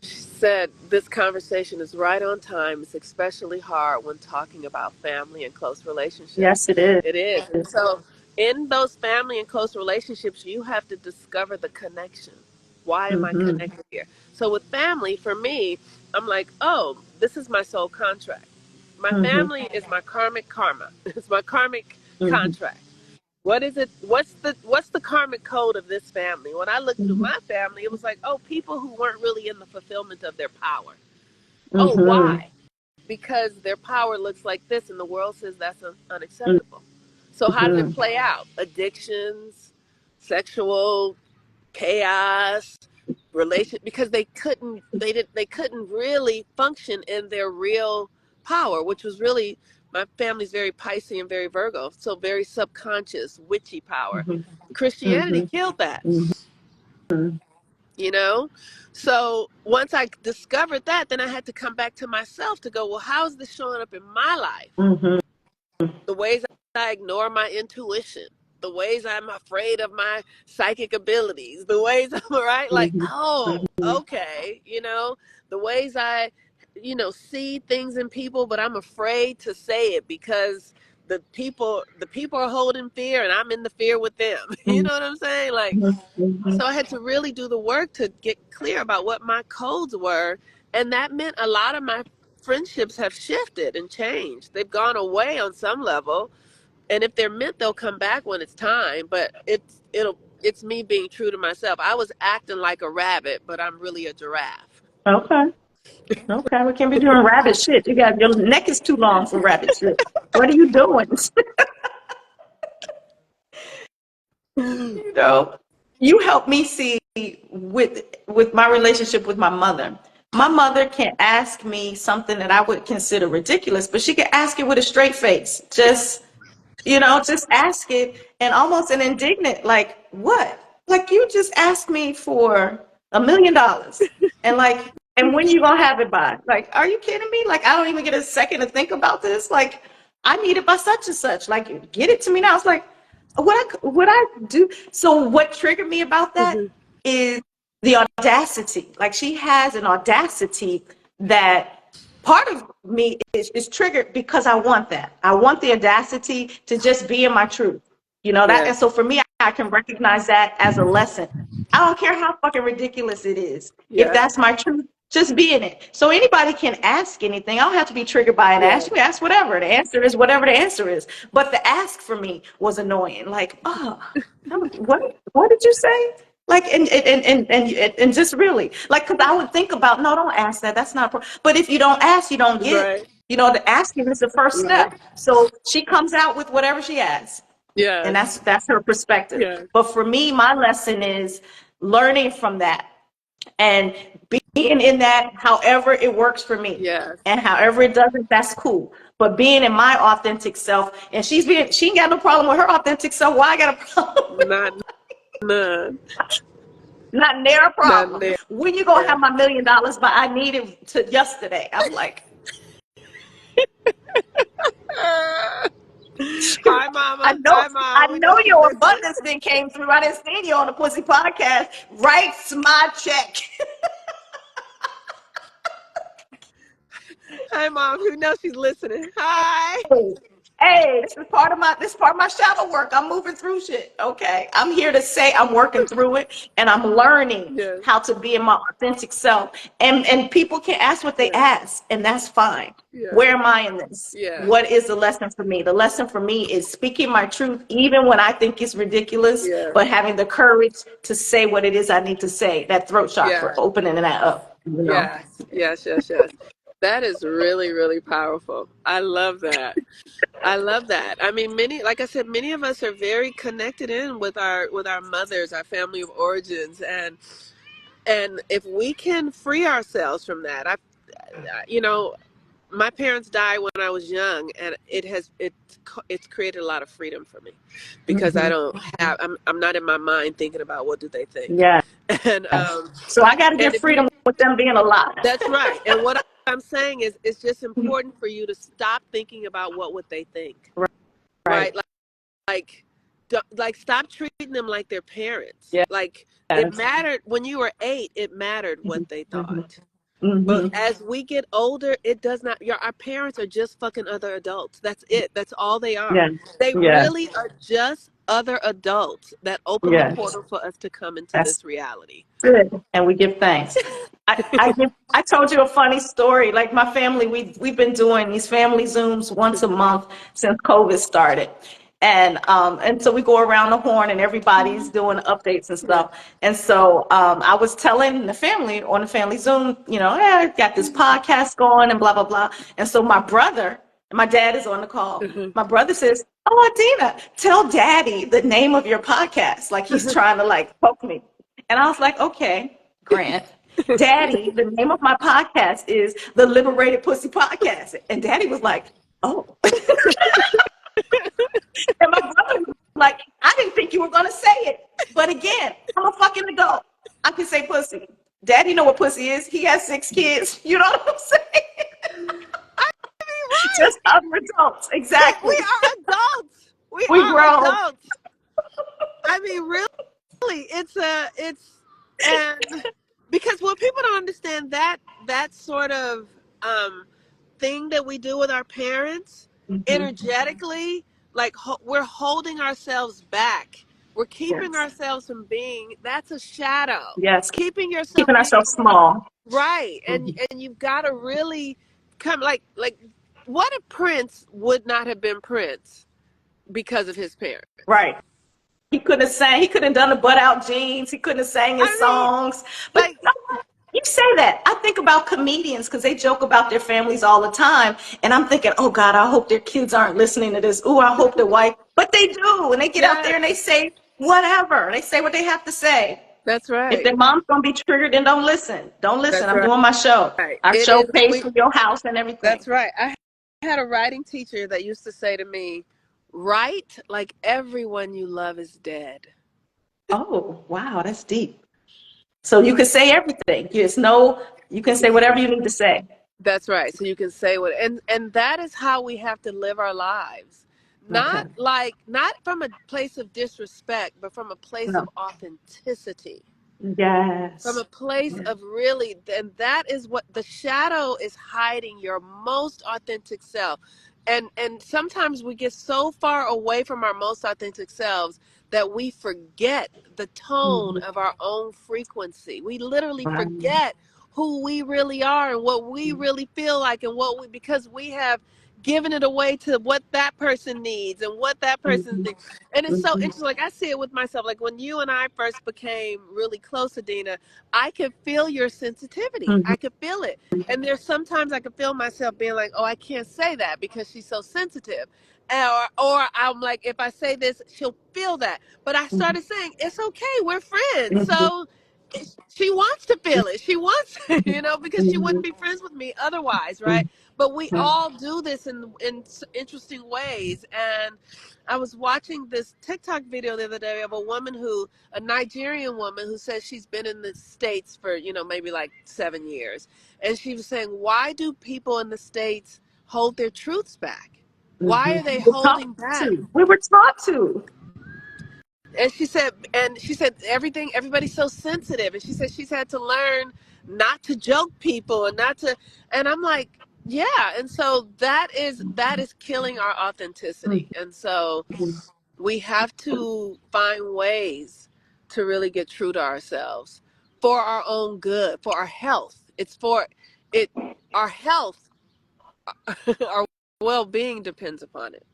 She said this conversation is right on time. It's especially hard when talking about family and close relationships. Yes, it is. It is. And so, in those family and close relationships, you have to discover the connection. Why am I Mm-hmm. connected here? So, with family, for me, I'm like, oh, this is my soul contract. My Mm-hmm. family is my karmic karma, it's my karmic Mm-hmm. contract. What is it? What's the karmic code of this family? When I looked through Mm-hmm. my family, it was like, oh, people who weren't really in the fulfillment of their power. Oh, Mm-hmm. why? Because their power looks like this, and the world says that's unacceptable. So how did it Mm-hmm. play out? Addictions, sexual chaos, relation, because they couldn't really function in their real power, which was really, my family's very Pisces and very Virgo, so very subconscious, witchy power. Mm-hmm. Christianity Mm-hmm. killed that. Mm-hmm. you know? So once I discovered that, then I had to come back to myself to go, well, how is this showing up in my life? Mm-hmm. The ways I ignore my intuition, the ways I'm afraid of my psychic abilities, the ways I'm right, like, Mm-hmm. oh, Mm-hmm. okay, the ways I, see things in people, but I'm afraid to say it because the people are holding fear and I'm in the fear with them. You know what I'm saying? Like, Mm-hmm. so I had to really do the work to get clear about what my codes were. And that meant a lot of my friendships have shifted and changed. They've gone away on some level. And if they're meant, they'll come back when it's time. But it's me being true to myself. I was acting like a rabbit, but I'm really a giraffe. Okay. Okay. We can't be doing rabbit shit. Your neck is too long for rabbit shit. What are you doing? you know, you help me see with my relationship with my mother. My mother can ask me something that I would consider ridiculous, but she can ask it with a straight face. Just ask it and almost an indignant, like, what? Like, you just asked me for $1 million. And when you gonna have it by? Like, are you kidding me? Like, I don't even get a second to think about this. Like, I need it by such and such. Like, get it to me now. It's like, what I do. So what triggered me about that Mhm. is the audacity. Like, she has an audacity that part of me is triggered because I want that. I want the audacity to just be in my truth. That. Yeah, And so for me, I can recognize that as a lesson. I don't care how fucking ridiculous it is. If yeah, that's my truth, just be in it. So anybody can ask anything. I don't have to be triggered by an yeah, ask. You ask whatever. The answer is whatever the answer is. But the ask for me was annoying. Like, oh, what did you say? Like, and just really, like, because I would think about, no, don't ask that. That's not, but if you don't ask, you don't get. right, The asking is the first right. step. So she comes out with whatever she asks, and Yes, that's her perspective. yes, But for me, my lesson is learning from that and being in that however it works for me. yes. And however it doesn't, that's cool. But being in my authentic self, and she ain't got no problem with her authentic self. Why I got a problem with Not none. not near a Not problem. there. When you gonna have my $1 million? But I need it to yesterday. I'm like, shoot. Hi, I Mama. know, Hi, I Mom. We know know she's your listening. abundance thing came through. I didn't see you on the Pussy Podcast. Writes my check. Hi, Mom. We know she's listening. Hi. Hey, this is part of my shadow work. I'm moving through shit. Okay. I'm here to say I'm working through it and I'm learning Yes, how to be in my authentic self. And people can ask what they yes, ask, and that's fine. yes, Where am I in this? yes, What is the lesson for me? The lesson for me is speaking my truth, even when I think it's ridiculous, yes, but having the courage to say what it is I need to say. That throat chakra, yes, opening that up. yes, yes, yes, yes. That is really, really powerful. I love that. I love that. I mean, like I said, many of us are very connected in with our mothers, our family of origins, and if we can free ourselves from that, you know, my parents died when I was young, and it's created a lot of freedom for me because I Hmm. don't have I'm not in my mind thinking about what do they think, Yeah. and So I got to and get if you freedom with them being alive. that's right. And what I'm saying is it's just important for you to stop thinking about what would they think, Right. right? Like like stop treating them like their parents. Yes. Like it mattered when you were 8, it mattered what they Hmm. thought. But Hmm. as we get older, it does not. Our parents are just fucking other adults. That's it. That's all they are. Yeah. They Yeah. really are just other adults that open the Yeah. portal for us to come into That's this reality. good. And we give thanks. I told you a funny story. Like, my family, we've been doing these family Zooms once a month since COVID started. And so we go around the horn and everybody's doing updates and Yeah. stuff. And so I was telling the family on the family Zoom, I got this podcast going and blah, blah, blah. And so my dad is on the call. Mhm. My brother says, "Oh, Adina, tell daddy the name of your podcast." Like, he's trying to, like, poke me. And I was like, okay, Grant. Daddy, the name of my podcast is the Liberated Pussy Podcast. And Daddy was like, oh. And my brother was like, I didn't think you were going to say it. But again, I'm a fucking adult. I can say pussy. Daddy know what pussy is. He has 6 kids. You know what I'm saying? Just Right. other adults. We Exactly. are adults. We We are grown. adults. I mean, really, it's and because what people don't understand that sort of um, thing that we do with our parents Hmm. energetically, like we're holding ourselves back. We're keeping Yes. ourselves from being. That's a shadow. Yes. Keeping yourself Keeping being ourselves small. right, Hmm. and you've got to really come like. What if Prince would not have been Prince because of his parents? Right. He couldn't have sang. He couldn't have done the butt out jeans. He couldn't have sang his I mean, songs. But you like, know what? You say that. I think about comedians because they joke about their families all the time. And I'm thinking, oh God, I hope their kids aren't listening to this. Ooh, I hope their wife. But they do. And they get out there and they yes, say whatever. They say what they have to say. that's If right. their mom's going to be triggered, then don't listen. Don't listen. That's I'm right. doing my show. Our It show is. pays for your house and everything. That's right. I had a writing teacher that used to say to me, "Write like everyone you love is dead." Oh, wow. That's deep. So you can say everything. You can say whatever you need to say. That's right. So you can say what, and that is how we have to live our lives. Okay. Not from a place of disrespect, but from a place No. of authenticity. From a Yes. place of really, and that is what the shadow is, hiding your most authentic self. And sometimes we get so far away from our most authentic selves that we forget the tone Mhm. of our own frequency. We literally Right. forget who we really are and what we really feel like, and what we, because we have given it away to what that person needs and what that person Mhm. thinks. And it's so Mhm. interesting. Like, I see it with myself. Like, when you and I first became really close, Adina, I could feel your sensitivity. Mhm. I could feel it. And there's sometimes I could feel myself being like, oh, I can't say that because she's so sensitive. Or I'm like, if I say this, she'll feel that. But I Mhm. started saying, it's okay. We're friends. Mhm. So she wants to feel it. She wants, because she wouldn't Mhm. be friends with me otherwise, right? Mhm. But we all do this in interesting ways. And I was watching this TikTok video the other day of a Nigerian woman who says she's been in the States for, maybe like 7 years. And she was saying, why do people in the States hold their truths back? Why are Mhm. they We're taught holding back? to. We were taught to. And she said everybody's so sensitive. And she said she's had to learn not to joke people and not to, and I'm like, yeah. And so that is killing our authenticity. And so Mhm. we have to find ways to really get true to ourselves for our own good, for our health. It's for it our health, our well-being depends upon it.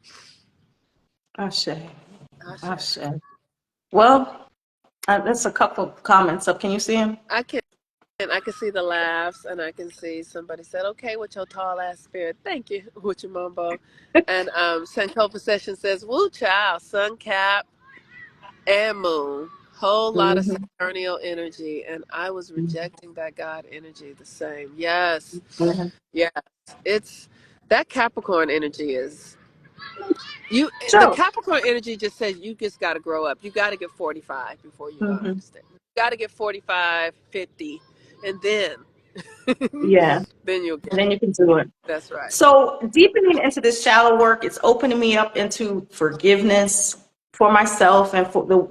Ashe. Asha. Ashe. Well, that's a couple comments up. Can you see him? I can I can see the laughs, and I can see somebody said, "Okay, with your tall ass spirit, thank you, with your mumbo." And Sankofa Session says, "Woo, child, sun cap and moon, whole lot of Mhm. Saturnial energy, and I was rejecting that God energy the same." Yes, Mhm. yes, it's that Capricorn energy is you. The So, Capricorn energy just says you just got to grow up. You got to get 45 before you're gonna mhm. understand. You got to get 45, 50, and then Yeah, then you'll get and it. then you can do it. That's right. So, deepening into this shallow work, it's opening me up into forgiveness for myself and for the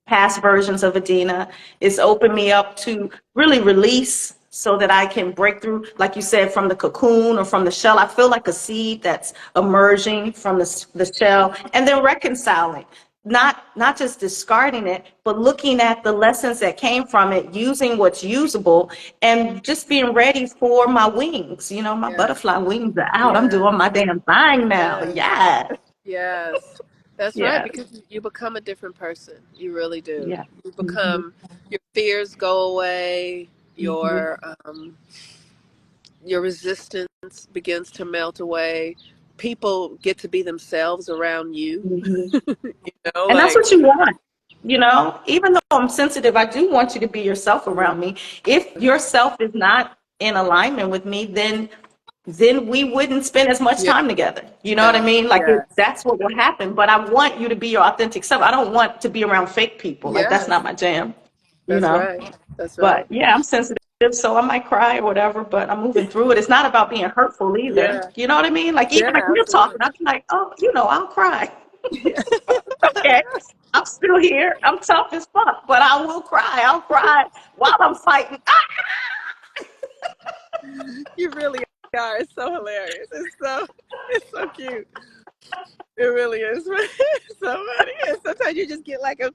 past versions of Adina. It's opened me up to really release so that I can break through, like you said, from the cocoon or from the shell. I feel like a seed that's emerging from the shell, and then reconciling. Not just discarding it, but looking at the lessons that came from it, using what's usable, and just being ready for my wings. My Yes. butterfly wings are out. I'm Yes. doing my damn thing now. Yes. Yeah. Yes. That's right, Yeah. because you become a different person. You really do. Yeah. You Mhm. become, your fears go away, Mhm. your resistance begins to melt away. People get to be themselves around you. Mhm. And that's Like, what you want. Even though I'm sensitive, I do want you to be yourself around me. If yourself is not in alignment with me, then we wouldn't spend as much yeah, time together. You know what I mean? Like yes. that's what will happen. But I want you to be your authentic self. I don't want to be around fake people. Like that's not Yes. my jam. you That's know. right. That's right. But yeah, I'm sensitive, so I might cry or whatever, but I'm moving through it. It's not about being hurtful either. Yeah. You know what I mean? Like even Yeah, like we're talking, absolutely. I'll be like, oh, I'll cry. Yeah. Okay. I'm still here. I'm tough as fuck, but I will cry. I'll cry while I'm fighting. You really are. It's so hilarious. It's so cute. It really is. It's so funny. And sometimes you just get like a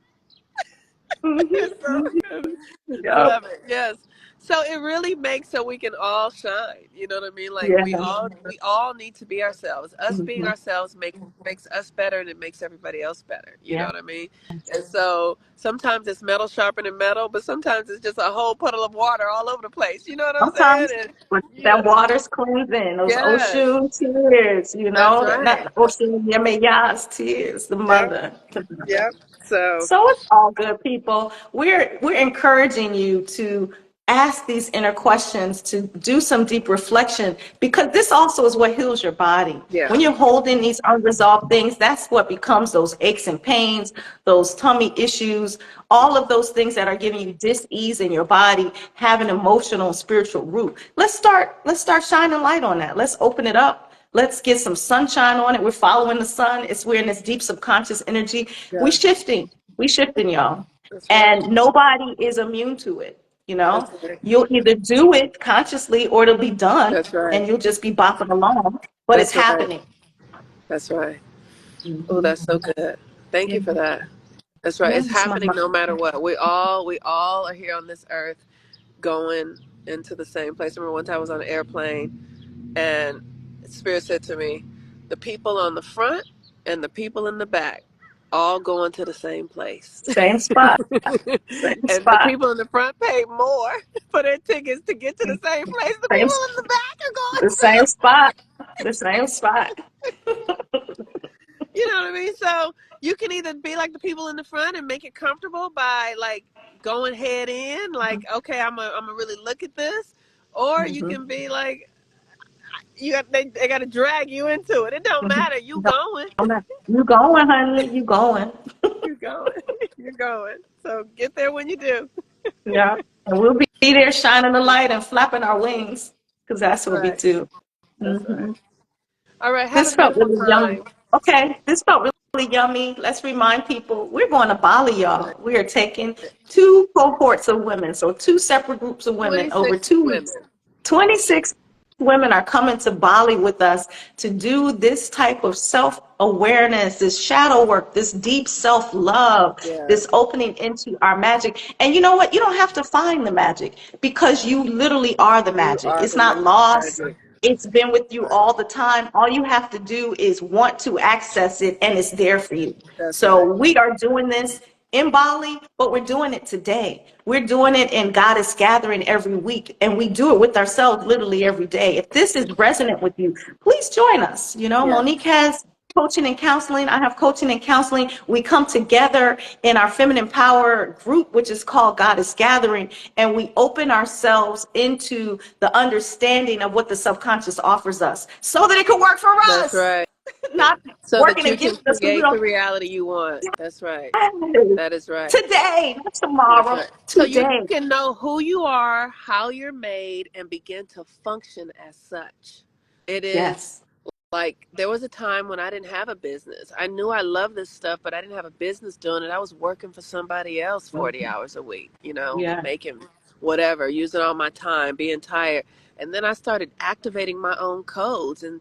it's so Mhm. good. I Yup. love it. Yes. So it really makes so we can all shine. You know what I mean? Like Yeah. we all need to be ourselves. Us being Mhm. ourselves makes us better and it makes everybody else better. You know Yeah. what I mean? And so sometimes it's metal sharpening metal, but sometimes it's just a whole puddle of water all over the place. You know what I'm saying? Sometimes And when you that know, water's cleansing, those yes, ocean tears, that's not right. ocean Yamaya's tears, the Yep. mother. Yep. So So it's all good, people. We're encouraging you to ask these inner questions, to do some deep reflection, because this also is what heals your body. yeah, When you're holding these unresolved things, that's what becomes those aches and pains, those tummy issues, all of those things that are giving you dis-ease in your body have an emotional and spiritual root. Let's start shining light on that. Let's open it up. Let's get some sunshine on it. We're following the sun. We're in this deep subconscious energy. We yeah, shifting. We shifting, y'all. that's right. And nobody is immune to it. That's right. You'll either do it consciously or it'll be done That's right. and you'll just be bopping along. But it's That's right. happening. That's right. Oh, Mhm. that's so good. Thank Yeah. you for that. That's right. It's Yes, happening mama. no matter what. We all are here on this earth going into the same place. I remember one time I was on an airplane and Spirit said to me, the people on the front and the people in the back all going to the same place. Same spot. Same And the spot. people in the front paid more for their tickets to get to the same place. The Same, people in the back are the going. same spot. The same spot. You know what I mean? So you can either be like the people in the front and make it comfortable by like going head in, like, okay, I'm gonna really look at this, or you Mhm. can be like, they got to drag you into it. It don't Mhm. matter. You going, You going, honey. You going. you going, you're going. So get there when you do. Yeah. And we'll be there shining the light and flapping our wings because That's that's what we right. do. That's right. Hmm. All right. Have a This felt beautiful really yummy. time. Okay, this felt really yummy. Let's remind people we're going to Bali, y'all. We are taking two cohorts of women, so two separate groups of women over 26 2 weeks. women. 26 women are coming to Bali with us to do this type of self-awareness, this shadow work, this deep self-love, Yeah. this opening into our magic. And you know what? You don't have to find the magic because you literally are the You magic. are It's the not lost. magic. It's been with you Right. all the time. All you have to do is want to access it, and it's there for you. That's right. So we are doing this in Bali, but we're doing it today. We're doing it in Goddess Gathering every week, and we do it with ourselves literally every day. If this is resonant with you, please join us. Yeah. Monique has coaching and counseling. I have coaching and counseling. We come together in our feminine power group, which is called Goddess Gathering, and we open ourselves into the understanding of what the subconscious offers us so that it can work for That's us, right. not So that working you can against us because we create the don't reality you want. That's right. have it. That is right. Today, not That's tomorrow, right. So you today. can know who you are, how you're made, and begin to function as such. It is Yes. like there was a time when I didn't have a business. I knew I loved this stuff, but I didn't have a business doing it. I was working for somebody else 40 hours a week, Yeah. making whatever, using all my time, being tired. And then I started activating my own codes and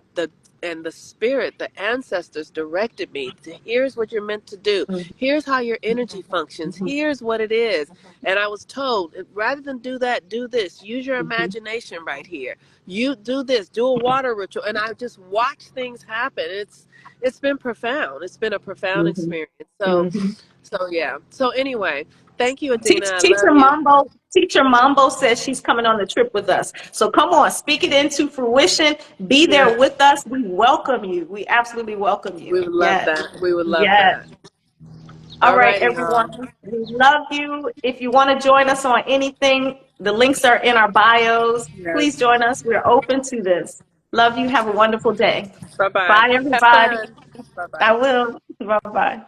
the spirit, the ancestors directed me to here's what you're meant to do. Mhm. Here's how your energy functions. Mhm. Here's what it is. And I was told, rather than do that, do this. Use your Mhm. imagination right here. You do this, do a water ritual. And I just watch things happen. It's been profound. It's been a profound Mhm. experience. So Mhm. so yeah. So anyway, thank you, Adina. Teach, I teacher love you. Mambo, teacher Mambo says she's coming on the trip with us. So come on, speak it into fruition. Be there Yeah. with us. We welcome you. We absolutely welcome you. We would love Yes. that. We would love Yes. that. All All right, righty, everyone. y'all. We love you. If you want to join us on anything, the links are in our bios. Please Yes. join us. We're open to this. Love you. Have a wonderful day. Bye bye. Bye, Have everybody. fun. Bye bye. I will. Bye bye.